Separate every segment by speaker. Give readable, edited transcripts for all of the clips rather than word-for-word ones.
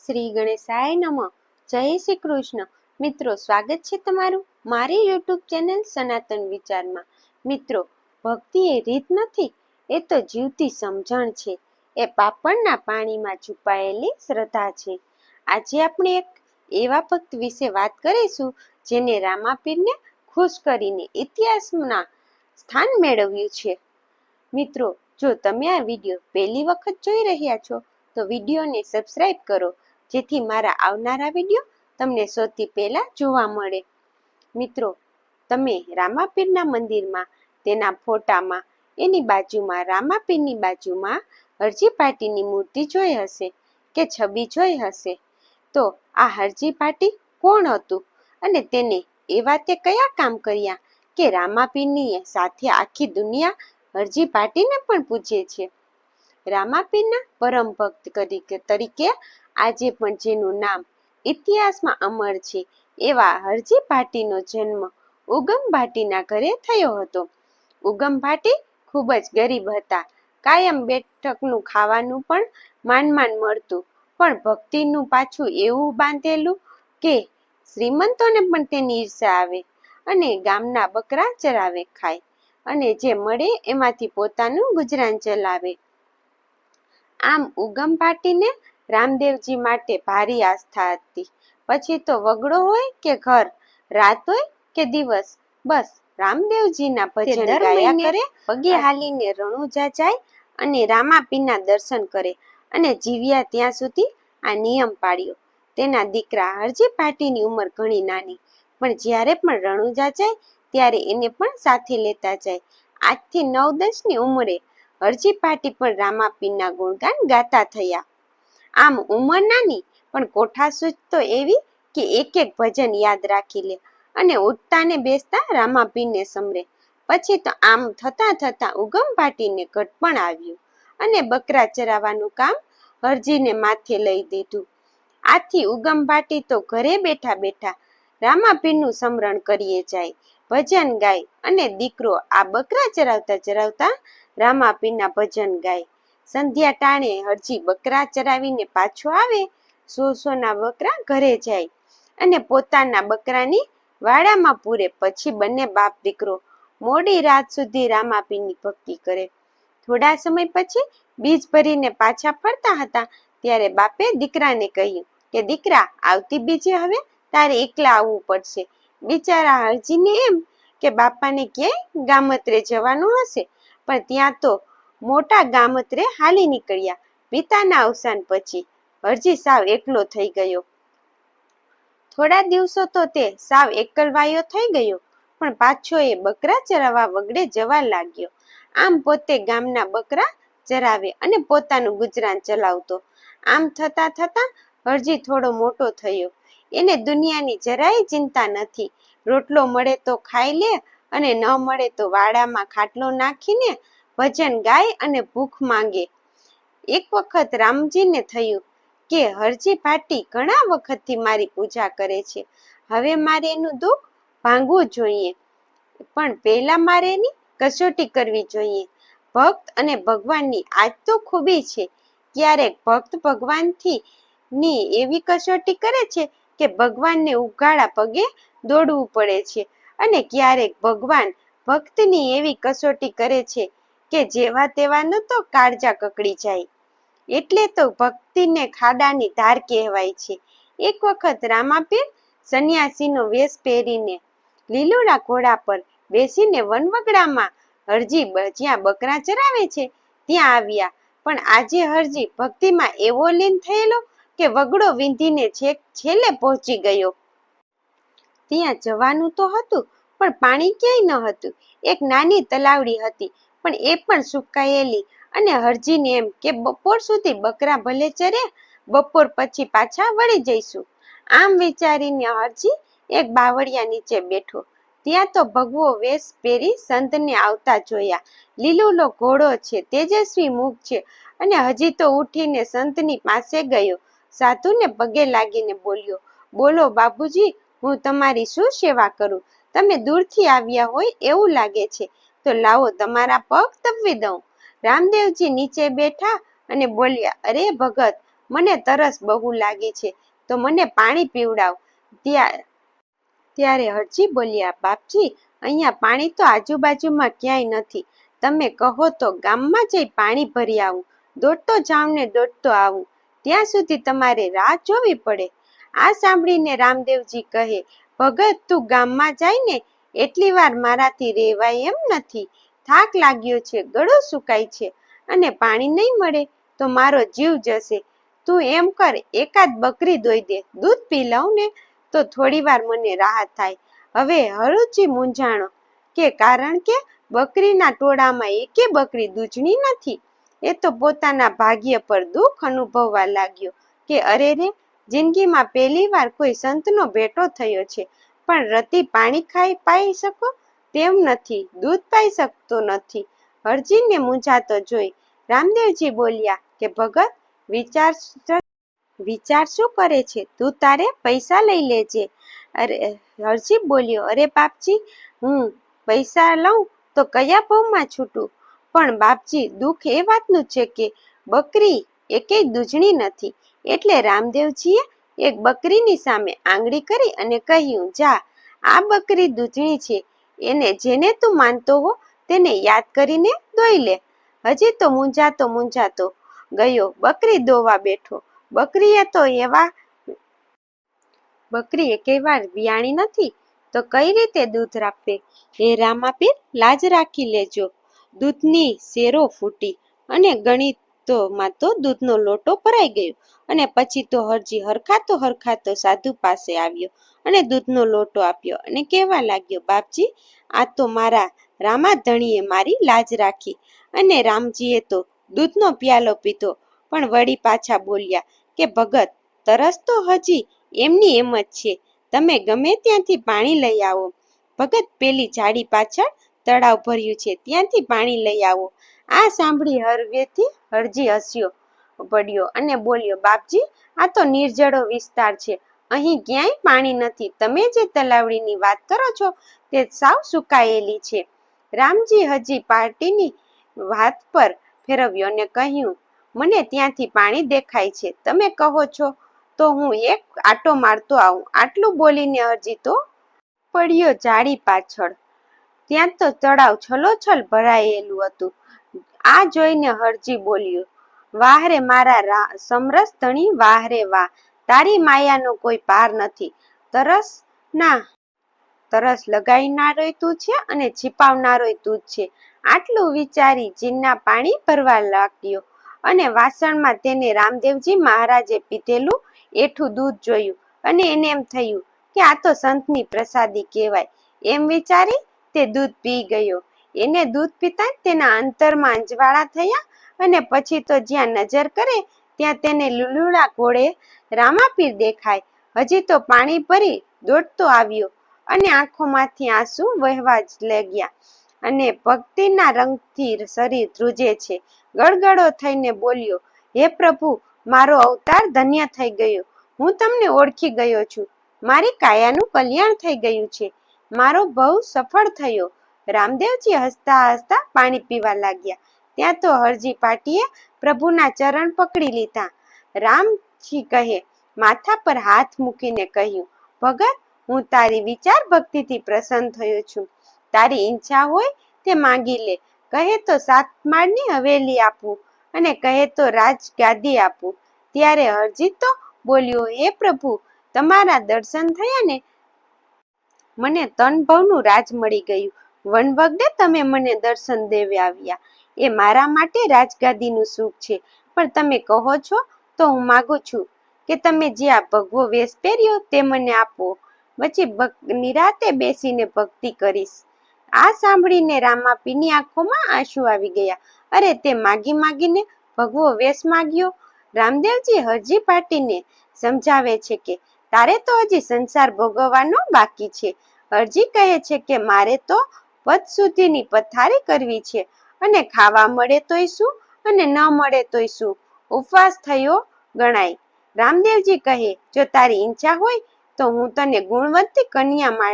Speaker 1: શ્રી ગણેશાય નમઃ. જય શ્રી કૃષ્ણ. મિત્રો, સ્વાગત છે તમારું મારી યુટ્યુબ ચેનલ સનાતન વિચારમાં. મિત્રો, ભક્તિ એ રીત નથી, એ તો જીવતી સમજણ છે. એ પાપણના પાણીમાં છુપાયેલી શ્રદ્ધા છે. આજે આપણે એક એવા ભક્ત વિશે વાત કરીશું જેને રામાપીરને ખુશ કરીને ઇતિહાસના સ્થાન મેળવ્યું છે. મિત્રો, જો તમે આ વિડીયો પહેલી વખત જોઈ રહ્યા છો તો વિડીયોને સબસ્ક્રાઇબ કરો, જેથી મારા આવનારા વિડીયો તમને સૌથી પહેલા જોવા મળે. મિત્રો, તમે રામાપીરના મંદિરમાં તેના ફોટામાં એની બાજુમાં રામાપીરની બાજુમાં હરજી પાટીની મૂર્તિ જોઈ હશે કે છબી જોઈ હશે. તો આ હરજી પાટી કોણ હતું અને તેને એવા તે કયા કામ કર્યા કે રામાપીરની સાથે આખી દુનિયા હરજી પાટીને પણ પૂછે છે. રામાપીરના પરમ ભક્ત તરીકે આજે પણ જેનું નામ ઇતિહાસમાં અમર છે, એવા હરજી ભાટીનો જન્મ ઉગમ ભાટીના ઘરે થયો હતો. ઉગમ ભાટી ખૂબ જ ગરીબ હતા. કાયમ બેઠકનું ખાવાનું પણ માંડ મળતું, પણ ભક્તિનું પાછું એવું બાંધેલું કે શ્રીમંતોને પણ તેની ઈર્ષા આવે અને ગામના બકરા ચરાવે ખાય અને જે મળે એમાંથી પોતાનું ગુજરાન ચલાવે. આમ ઉગમ ભાટીને રામદેવજી માટે ભારી આસ્થા હતી. પછી તો વગડો હોય કે ઘર, રાત હોય કે દિવસ, બસ રામદેવજીના ભજન ગાયા કરે, પગે હાલીને રણુજા જાય અને રામાપીરના દર્શન કરે અને જીવ્યા ત્યાં સુધી આ નિયમ પાડ્યો. તેના દીકરા હરજી ભાટીની ઉંમર ઘણી નાની, પણ જ્યારે પણ રણુજા જાય ત્યારે એને પણ સાથે લેતા જાય. આજથી 9-10ની ઉંમરે હરજી ભાટી પણ રામાપીરના ગુણગાન ગાતા થયા. આમ ઉંમર નાની પણ કોઠાસૂઝ તો એવી કે એક ભજન યાદ રાખી લે અને ઉઠતા ને બેસતા રામાપીરને સમરે. પછી તો આમ થતા ઉગમ ભાટીને ઘડપણ આવ્યું અને બકરા ચરાવવાનું કામ હરજીને માથે લઈ દીધું. આથી ઉગમ ભાટી તો ઘરે બેઠા રામાપીરનું સ્મરણ કરીએ જાય, ભજન ગાય અને દીકરો આ બકરા ચરાવતા રામાપીરના ભજન ગાય. સંધ્યા ટાણે હરજી બકરા ચરાવીને પાછો આવે. 100ના બકરા ઘરે જાય અને પોતાના બકરાની વાડામાં પૂરે. પછી બંને બાપ દીકરો મોડી રાત સુધી રામાપીરની ભક્તિ કરે. થોડા સમય પછી બીજ ભરીને પાછા ફરતા હતા ત્યારે બાપે દીકરાને કહ્યું કે દીકરા, આવતી બીજે હવે તારે એકલા આવવું પડશે. બિચારા હરજીને એમ કે બાપાને ક્યાંય ગામત્રે જવાનું હશે, પણ ત્યાં તો મોટા ગામત્રે હાલી નીકળ્યા. પિતાના અવસાન પછી હરજી સાવ એકલો થઈ ગયો. થોડા દિવસો તો તે સાવ એકલવાયો થઈ ગયો, પણ પાછો એ બકરા ચરાવવા વગડે જવા લાગ્યો. આમ પોતે ગામના બકરા ચરાવે અને પોતાનું ગુજરાન ચલાવતો. આમ થતા હરજી થોડો મોટો થયો. એને દુનિયાની જરાય ચિંતા નથી. રોટલો મળે તો ખાઈ લે અને ન મળે તો વાડામાં ખાટલો નાખીને ભજન ગાય અને ભૂખ માંગે. એક વખત રામજીને થયું કે હરજી ભાટી ઘણા વખતથી મારી પૂજા કરે છે, હવે મારે એનું દુઃખ ભાંગવું જોઈએ, પણ પહેલા મારે એની કસોટી કરવી જોઈએ. ભક્ત અને ભગવાનની આજ તો ખૂબી છે, ક્યારેક ભક્ત ભગવાનથી ની એવી કસોટી કરે છે કે ભગવાનને ઉઘાડા પગે દોડવું પડે છે, અને ક્યારેક ભગવાન ભક્તની એવી કસોટી કરે છે કે જેવા તેવાનું તો કાળજા કકડી જાય. એટલે તો ભક્તિને ખાડાની ધાર કહેવાય છે. એક વખત રામાપીર સંન્યાસીનો વેશ પહેરીને લીલુડા ઘોડા પર બેસીને વનવગડામાં હરજી જ્યાં બકરા ચરાવે છે ત્યાં આવ્યા. પણ આજે હરજી ભક્તિમાં એવો લીન થયેલો કે વગડો વીંધીને છેલ્લે પહોંચી ગયો. ત્યાં જવાનું તો હતું, પણ પાણી ક્યાંય ન હતું. એક નાની તલાવડી હતી, પણ એ પણ સુકાયેલી. અને હરજીને એમ કે બપોર સુધી બકરા ભલે ચરે, બપોર પછી પાછા વળી જઈશું. આમ વિચારીને હરજી એક બાવળિયા નીચે બેઠો. ત્યાં તો ભગવો વેશ પહેરી સંતને આવતા જોયા. લીલુલો ઘોડો છે, તેજસ્વી મુખ છે, અને હજી તો ઉઠીને સંતની પાસે ગયો. સાધુને પગે લાગીને બોલ્યો, બોલો બાબુજી, હું તમારી શું સેવા કરું? તમે દૂરથી આવ્યા હોય એવું લાગે છે, તો લાવો તમારા પગ તપવી દઉં. રામદેવજી નીચે બેઠા અને બોલ્યા, અરે ભગત, મને તરસ બહુ લાગી છે, તો મને પાણી પીવડાવ. ત્યારે હરજી બોલ્યા, બાપજી, અહીંયા પાણી તો આજુબાજુમાં ક્યાંય નથી. તમે કહો તો ગામમાં જઈ પાણી ભરી આવું. દોડતો જાઉં ને દોડતો આવું. ત્યાં સુધી તમારે રાહ જોવી પડે. આ સાંભળીને રામદેવજી કહે, ભગત, તું ગામમાં જાય ને એટલી વાર મારાથી રહેવાય એમ નથી. થાક લાગ્યો છે, ગળું સુકાય છે, અને પાણી નહીં મળે તો મારો જીવ જશે. તું એમ કર, એકાદ બકરી દોઈ દે, દૂધ પી લઉં ને તો થોડી વાર મને રાહત થાય. હવે હરુચી મૂંઝાણો કારણ કે બકરીના ટોળામાં એકે બકરી દૂધણી નથી. એ તો પોતાના ભાગ્ય પર દુઃખ અનુભવવા લાગ્યો કે અરે રે, જિંદગીમાં પહેલી વાર કોઈ સંતનો ભેટો થયો છે, પણ રતી પાણી પાઈ શકો તેમ નથી, દૂધ પાઈ શકતો નથી. હરજીને મૂંઝાતો જોઈ રામદેવજી બોલ્યા કે ભગત, વિચાર શું કરે છે? તું તારે પૈસા લઈ લેજે. અરે, હરજી બોલ્યો, અરે બાપજી, હું પૈસા લઉં તો કયા ભાવમાં છૂટું? પણ બાપજી, દુઃખ એ વાતનું છે કે બકરી એકેય દૂધણી નથી. એટલે રામદેવજીએ એક બકરીની સામે આંગળી કરી અને કહ્યું, જા, આ બકરી દૂધણી છે, જેને તું માનતો હો તેને યાદ કરીને દોઈ લે. હજી તો મૂંઝાતો ગયો બકરી દોવા બેઠો. બકરી એકેય વાર વિયાણી નથી, તો કઈ રીતે દૂધ આપે? હે રામાપીર, લાજ રાખી લેજો. દૂધની શેરો ફૂટી અને ગણિતોમાં તો દૂધનો લોટો ભરાઈ ગયો. અને પછી તો હરજી હરખાતો સાધુ પાસે આવ્યો અને દૂધનો લોટો આપ્યો અને કહેવા લાગ્યો, બાપજી, આ તો મારા રામાધણીએ મારી લાજ રાખી. અને રામજીએ તો દૂધનો પ્યાલો પીધો, પણ વળી પાછા બોલ્યા કે ભગત, તરસ તો હજી એમની એમ જ છે. તમે ગમે ત્યાંથી પાણી લઈ આવો. ભગત, પેલી ઝાડી પાછળ તળાવ ભર્યું છે, ત્યાંથી પાણી લઈ આવો. આ સાંભળી હરવેથી હરજી હસ્યો પડ્યો અને બોલ્યો, બાપજી, આ તો નિર્જળો વિસ્તાર છે, અહીં ક્યાંય પાણી નથી. તમે જે તલાવડીની વાત કરો છો તે સાવ સુકાયેલી છે. રામજી હજી પાર્ટીની વાત પર ફેરવ્યો અને કહ્યું, મને ત્યાંથી પાણી દેખાય છે. તમે કહો છો તો હું એક આંટો મારતો આવું. આટલું બોલીને હરજી તો પડ્યો ઝાડી પાછળ. ત્યાં તો તળાવ છલોછલ ભરાયેલું હતું. આ જોઈને હરજી બોલ્યો, વાહ રે મારા સમરસ ધણી, વાહ રે વાહ, તારી માયાનો કોઈ પાર નથી. તરસ લગાવનારોય તું છે અને છીપાવનારોય તું જ છે. આટલું વિચારી જીન્ના પાણી ભરવા લાગ્યો અને વાસણમાં તેને રામદેવજી મહારાજે પીધેલું એઠું દૂધ જોયું અને એને એમ થયું કે આ તો સંતની પ્રસાદી કહેવાય. એમ વિચારી તે દૂધ પી ગયો. એને દૂધ પીતા તેના અંતરમાં અંજવાળા થયા અને પછી તો જ્યાં નજર કરે ત્યાં તેને લુલુડા ઘોડે રામાપીર દેખાય. હજી તો પાણી ભરી દોડતો આવ્યો અને આંખોમાંથી આંસુ વહેવા જ લાગ્યા અને ભક્તિના રંગથી શરીર ધ્રુજે છે. ગળગળો થઈને બોલ્યો, હે પ્રભુ, મારો અવતાર ધન્ય થઈ ગયો. હું તમને ઓળખી ગયો છું. મારી કાયાનું કલ્યાણ થઈ ગયું છે. મારો ભવ સફળ થયો. રામદેવજી હસતા હસતા પાણી પીવા લાગ્યા. ત્યાં તો હરજી પાટીએ પ્રભુના ચરણ પકડી લીધા. રામજી કહે, માથા પર હાથ મૂકીને કહ્યું, ભગત, હું તારી વિચાર ભક્તિથી પ્રસન્ન થયો છું. તારી ઈચ્છા હોય તે માંગી લે. કહે તો 7 માળની હવેલી આપું અને કહે તો રાજગાદી આપું. ત્યારે હરજી તો બોલ્યો, હે પ્રભુ, તમારા દર્શન થયા ને મને તન ભવનું રાજ મળી ગયું. વનવગડે તમે મને દર્શન દેવા આવ્યા એ મારા માટે રાજગાદીનું સુખ છે. પણ તમે કહો છો તો હું માગું છું કે તમે જે આ ભગવો વેશ પહેર્યો તે મને આપો. પછી નિરાતે બેસીને ભક્તિ કરીશ. આ સાંભળીને રામાપીની આંખોમાં આંસુ આવી ગયા. અરે, તે માગીને ભગવો વેશ માગ્યો. રામદેવજી હરજી પાટીને સમજાવે છે કે તારે તો હજી સંસાર ભોગવવાનો બાકી છે. હરજી કહે છે કે મારે તો પદ સુધીની પથારી કરવી છે અને ખાવા મળે તોય શું અને ન મળે તોય શું, ઉપવાસ થયો ગણાય. રામદેવજી કહે, જો તારી ઈચ્છા હોય તો હું તને ગુણવંતી કન્યા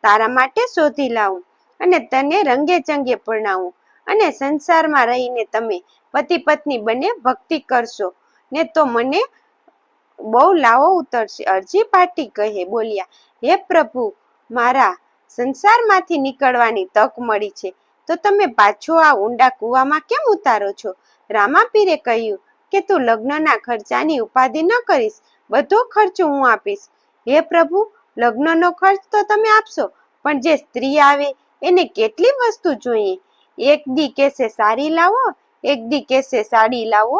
Speaker 1: તારા માટે શોધી લાવું અને તને રંગે ચંગે પરણાવું અને સંસારમાં રહીને તમે પતિ પત્ની બંને ભક્તિ કરશો. ને તો મને બહુ લાવો ઉતરશે. અરજી પાટી કહે બોલ્યા, હે પ્રભુ, મારા સંસારમાંથી નીકળવાની તક મળી છે તો તમે પાછો આ ઊંડા કૂવામાં કેમ ઉતારો છો? રામાપીરે કહ્યું કે તું લગ્નના ખર્ચાની ઉપાધિ ન કરીશ, બધો ખર્ચો હું આપીશ. હે પ્રભુ, લગ્નનો ખર્ચ તો તમે આપશો, પણ જે સ્ત્રી આવે એને કેટલી વસ્તુ જોઈએ. એક દી કહેશે સાડી લાવો, એક દી કહેશે સાડી લાવો,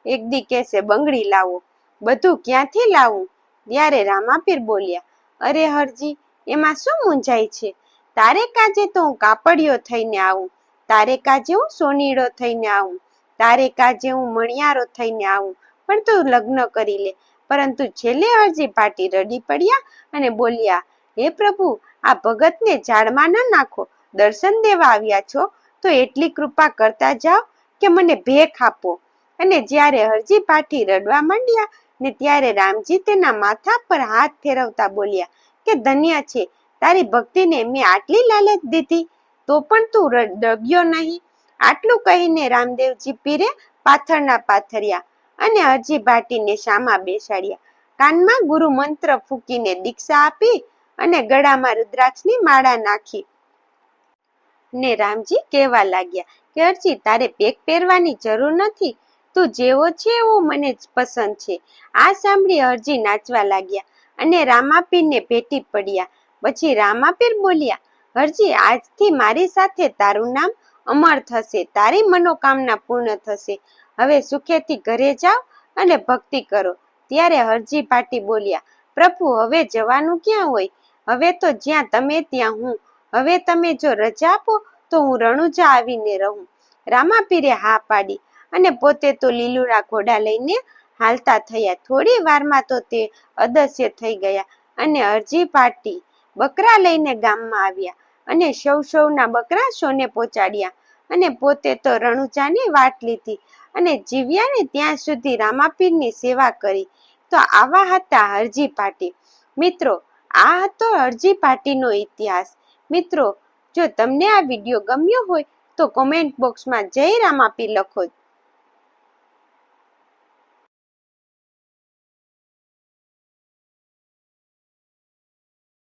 Speaker 1: એક દી કહેશે બંગડી લાવો, બધું ક્યાંથી લાવું? ત્યારે રામાપીર બોલ્યા, અરે હરજી, એમાં શું મૂંઝાય છે? તારે કાજે તો હું કાપડિયો થઈને આવું, તારે કાજે હું સોનીડો થઈને આવું, તારે કાજે હું મણિયારો થઈને આવું, પણ તું લગ્ન કરી લે. પરંતુ છેલ્લે અરજી પાટી રડી પડ્યા અને બોલ્યા, હે પ્રભુ, આ ભગતને ઝાડમાં ન નાખો. દર્શન દેવા આવ્યા છો તો એટલી કૃપા કરતા જાઓ કે મને ભેખ આપો. અને જ્યારે હરજી પાટી રડવા માંડ્યા ને ત્યારે રામજી તેના માથા પર હાથ ફેરવતા બોલ્યા કે ધન્ય છે તારી ભક્તિને મેં આટલી લાલચ દીધી તો પણ તું ડગ્યો નહીં. આટલું કહીને રામદેવજી પીરે પાથરના પાથર્યા અને હરજી પાટીને શામાં બેસાડ્યા. કાનમાં ગુરુ મંત્ર ફૂંકીને દીક્ષા આપી અને ગળામાં રુદ્રાક્ષની માળા નાખી. ને રામજી કહેવા લાગ્યા કે હરજી, તારે પેક પહેરવાની જરૂર નથી, તું જેવો છે એવો મને જ પસંદ છે. આ સાંભળી હરજી નાચવા લાગ્યા અને રામાપીરને ભેટી પડ્યા. પછી રામાપીર બોલ્યા, હરજી, આજથી મારી સાથે તારું નામ અમર થશે, તારી મનોકામના પૂર્ણ થશે. હવે સુખેથી ઘરે જાઓ અને ભક્તિ કરો. ત્યારે હરજી પાટી બોલ્યા, પ્રભુ, હવે જવાનું ક્યાં હોય? હવે તો જ્યાં તમે ત્યાં હું. હવે તમે જો રજા આપો તો હું રણુજા આવીને રહું. રામાપીરે હા પાડી અને પોતે તો લીલુડા ઘોડા લઈને હાલતા થયા. થોડી વારમાં તો તે અદસ્ય થઈ ગયા અને હરજી પાટી બકરા લઈને ગામમાં આવ્યા અને સૌના બકરા સોને પહોંચાડ્યા અને પોતે તો રણુજાની વાટ લીધી અને જીવ્યા ને ત્યાં સુધી રામાપીરની સેવા કરી. તો આવા હતા હરજી પાટી. મિત્રો, આ હતો હરજી પાટીનો ઇતિહાસ. મિત્રો, જો તમને આ વિડીયો ગમ્યો હોય તો કોમેન્ટ બોક્સમાં જય રામાપીર લખો.